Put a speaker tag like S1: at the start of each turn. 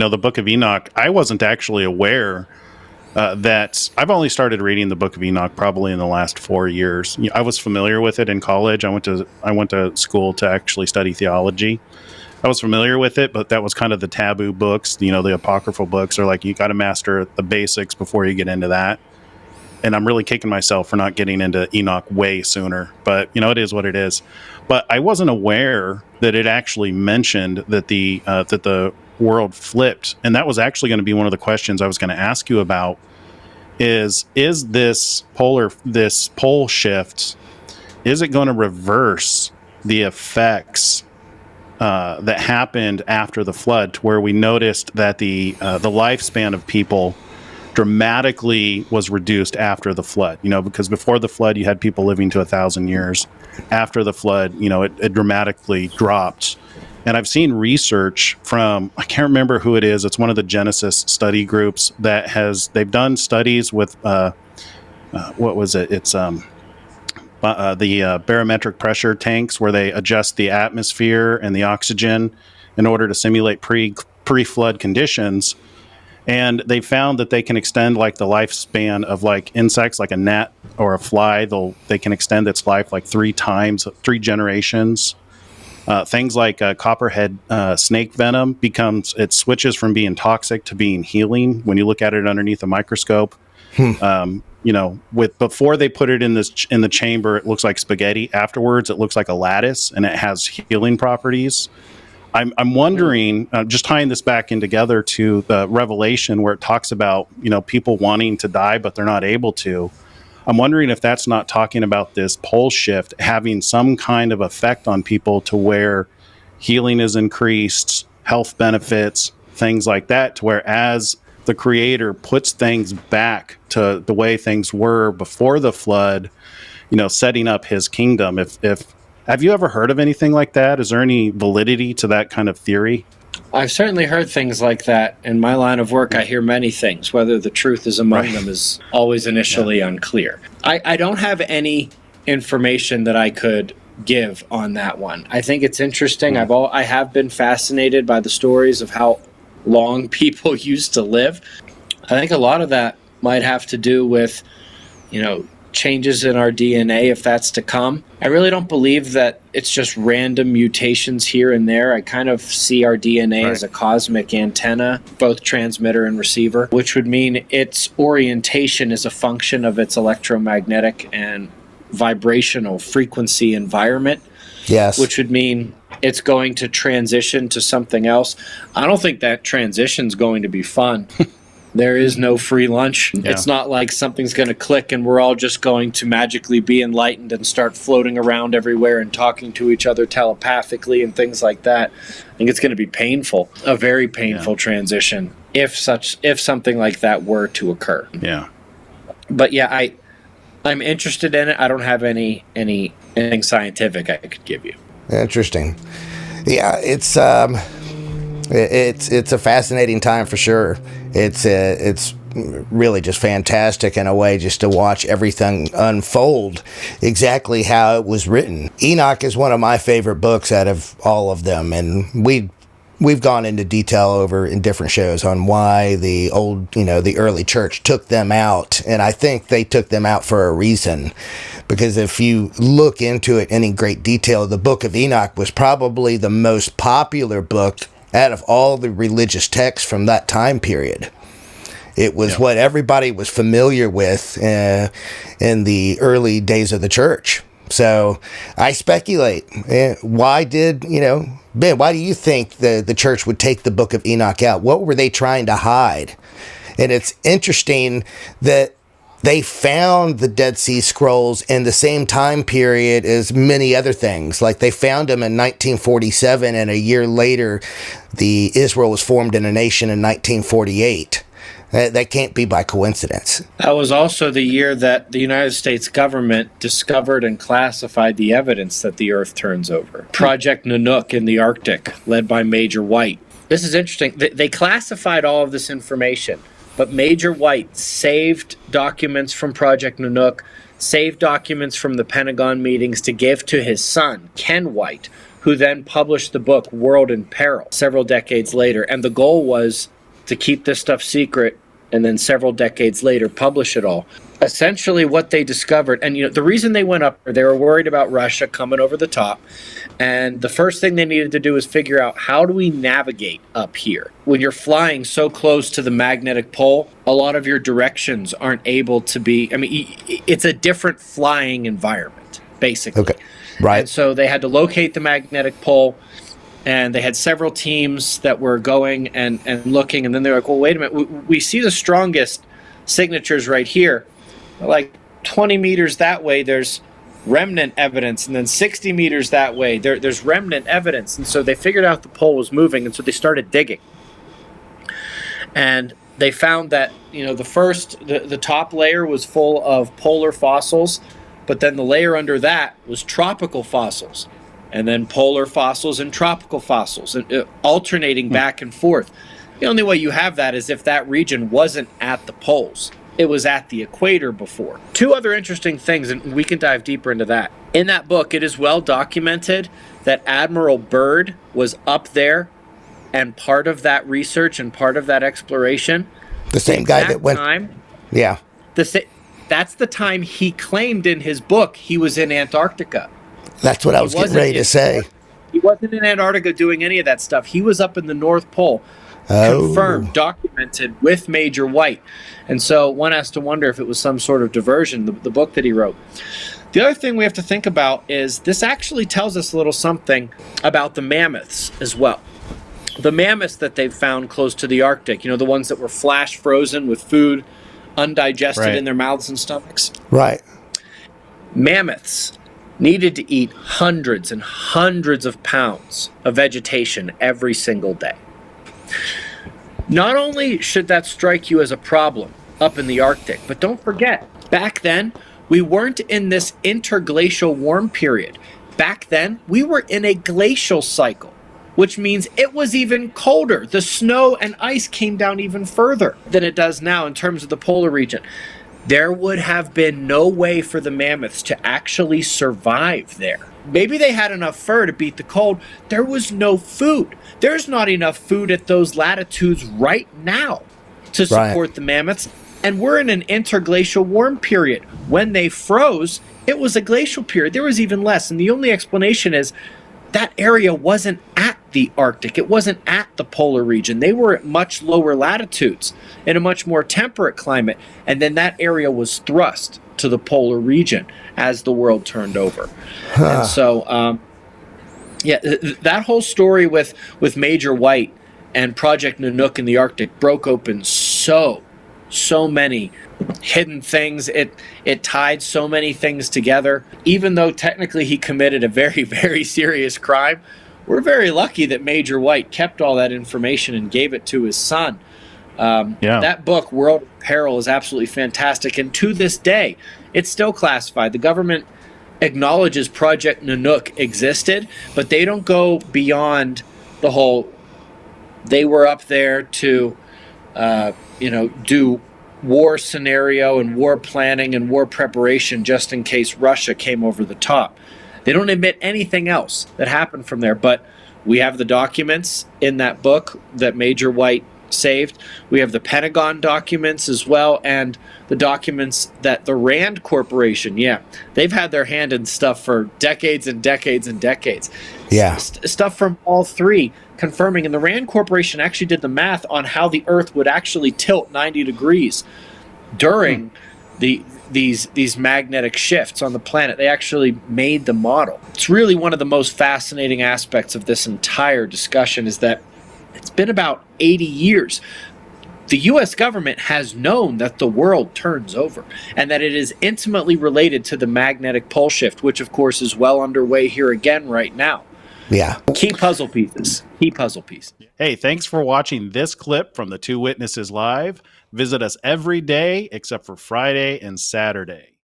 S1: The Book of Enoch, I wasn't actually aware that I've only started reading the Book of Enoch probably in the last 4 years. I was familiar with it in college. I went to school to actually study theology. I was familiar with it, but that was kind of the taboo books. The apocryphal books are like, you got to master the basics before you get into that. And I'm really kicking myself for not getting into Enoch way sooner. But, it is what it is. But I wasn't aware that it actually mentioned that the world flipped. And that was actually going to be one of the questions I was going to ask you about is this pole shift, is it going to reverse the effects that happened after the flood, to where we noticed that the lifespan of people dramatically was reduced after the flood? Because before the flood you had people living to 1,000 years. After the flood, it dramatically dropped. And I've seen research from, I can't remember who it is, it's one of the Genesis study groups they've done studies with what was it, it's the barometric pressure tanks, where they adjust the atmosphere and the oxygen in order to simulate pre-flood conditions. And they found that they can extend like the lifespan of like insects, like a gnat or a fly. They can extend its life like 3 generations. Things like copperhead snake venom switches from being toxic to being healing when you look at it underneath a microscope. Before they put it in the chamber, it looks like spaghetti. Afterwards, it looks like a lattice, and it has healing properties. I'm wondering, just tying this back in together to the Revelation, where it talks about people wanting to die but they're not able to. I'm wondering if that's not talking about this pole shift having some kind of effect on people, to where healing is increased, health benefits, things like that, to where as the Creator puts things back to the way things were before the flood, setting up His kingdom. Have you ever heard of anything like that? Is there any validity to that kind of theory?
S2: I've certainly heard things like that. In my line of work, I hear many things. Whether the truth is among them is always initially unclear. I don't have any information that I could give on that one. I think it's interesting. I have been fascinated by the stories of how long people used to live. I think a lot of that might have to do with, changes in our DNA, if that's to come. I really don't believe that it's just random mutations here and there. I kind of see our DNA as a cosmic antenna, both transmitter and receiver, which would mean its orientation is a function of its electromagnetic and vibrational frequency environment.
S3: Yes.
S2: Which would mean it's going to transition to something else. I don't think that transition's going to be fun. There is no free lunch. Yeah. It's not like something's going to click and we're all just going to magically be enlightened and start floating around everywhere and talking to each other telepathically and things like that. I think it's going to be painful, a very painful transition, if something like that were to occur.
S1: Yeah.
S2: But yeah, I'm interested in it. I don't have anything scientific I could give you.
S3: Interesting. Yeah, it's a fascinating time for sure. It's really just fantastic in a way, just to watch everything unfold exactly how it was written. Enoch is one of my favorite books out of all of them, and we've gone into detail over in different shows on why the early church took them out, and I think they took them out for a reason. Because if you look into it in any great detail, the Book of Enoch was probably the most popular book out of all the religious texts from that time period. It was what everybody was familiar with in the early days of the church. So I speculate, why do you think the church would take the Book of Enoch out? What were they trying to hide? And it's interesting that they found the Dead Sea Scrolls in the same time period as many other things. Like they found them in 1947, and a year later, Israel was formed in a nation in 1948. That can't be by coincidence.
S2: That was also the year that the United States government discovered and classified the evidence that the Earth turns over. Project Nanook in the Arctic, led by Major White. This is interesting. They classified all of this information. But Major White saved documents from Project Nanook, saved documents from the Pentagon meetings to give to his son, Ken White, who then published the book World in Peril several decades later. And the goal was to keep this stuff secret and then several decades later publish it all. Essentially what they discovered, and the reason they went up, they were worried about Russia coming over the top. And the first thing they needed to do was figure out, how do we navigate up here? When you're flying so close to the magnetic pole, a lot of your directions aren't able to be, it's a different flying environment, basically.
S3: Okay, right.
S2: And so they had to locate the magnetic pole, and they had several teams that were going and looking, and then they're like, well, wait a minute, we see the strongest signatures right here. Like 20 meters that way, there's remnant evidence, and then 60 meters that way, there's remnant evidence. And so they figured out the pole was moving, and so they started digging. And they found that, the top layer was full of polar fossils, but then the layer under that was tropical fossils, and then polar fossils and tropical fossils, and alternating back and forth. The only way you have that is if that region wasn't at the poles. It was at the equator before. Two other interesting things, and we can dive deeper into that. In that book, it is well documented that Admiral Byrd was up there and part of that research and part of that exploration.
S3: The same guy that went... Yeah.
S2: That's the time he claimed in his book he was in Antarctica.
S3: That's what I was getting ready to say.
S2: He wasn't in Antarctica doing any of that stuff. He was up in the North Pole. Confirmed, documented with Major White. And so one has to wonder if it was some sort of diversion, the book that he wrote. The other thing we have to think about is this actually tells us a little something about the mammoths as well. The mammoths that they've found close to the Arctic, the ones that were flash frozen with food undigested in their mouths and stomachs.
S3: Right.
S2: Mammoths needed to eat hundreds and hundreds of pounds of vegetation every single day. Not only should that strike you as a problem up in the Arctic, but don't forget, back then, we weren't in this interglacial warm period. Back then, we were in a glacial cycle, which means it was even colder. The snow and ice came down even further than it does now in terms of the polar region. There would have been no way for the mammoths to actually survive there. Maybe they had enough fur to beat the cold. There was no food. There's not enough food at those latitudes right now to support the mammoths. And we're in an interglacial warm period. When they froze, it was a glacial period. There was even less. And the only explanation is that area wasn't at the Arctic. It wasn't at the polar region. They were at much lower latitudes in a much more temperate climate. And then that area was thrust to the polar region as the world turned over. And so, that whole story with Major White and Project Nanook in the Arctic broke open so many hidden things. It tied so many things together. Even though technically he committed a very, very serious crime, we're very lucky that Major White kept all that information and gave it to his son. That book, World in Peril, is absolutely fantastic. And to this day, it's still classified. The government acknowledges Project Nanook existed, but they don't go beyond the whole, they were up there to, do war scenario and war planning and war preparation just in case Russia came over the top. They don't admit anything else that happened from there, but we have the documents in that book that Major White saved. We have the Pentagon documents as well, and the documents that the Rand Corporation, they've had their hand in stuff for decades and decades and decades.
S3: Yeah.
S2: Stuff from all three confirming, and the Rand Corporation actually did the math on how the Earth would actually tilt 90 degrees during these magnetic shifts on the planet. They actually made the model. It's really one of the most fascinating aspects of this entire discussion is that it's been about 80 years. The U.S. government has known that the world turns over and that it is intimately related to the magnetic pole shift, which of course is well underway here again right now.
S3: Yeah.
S2: Key puzzle pieces.
S1: Hey, thanks for watching this clip from the Two Witnesses Live. Visit us every day except for Friday and Saturday.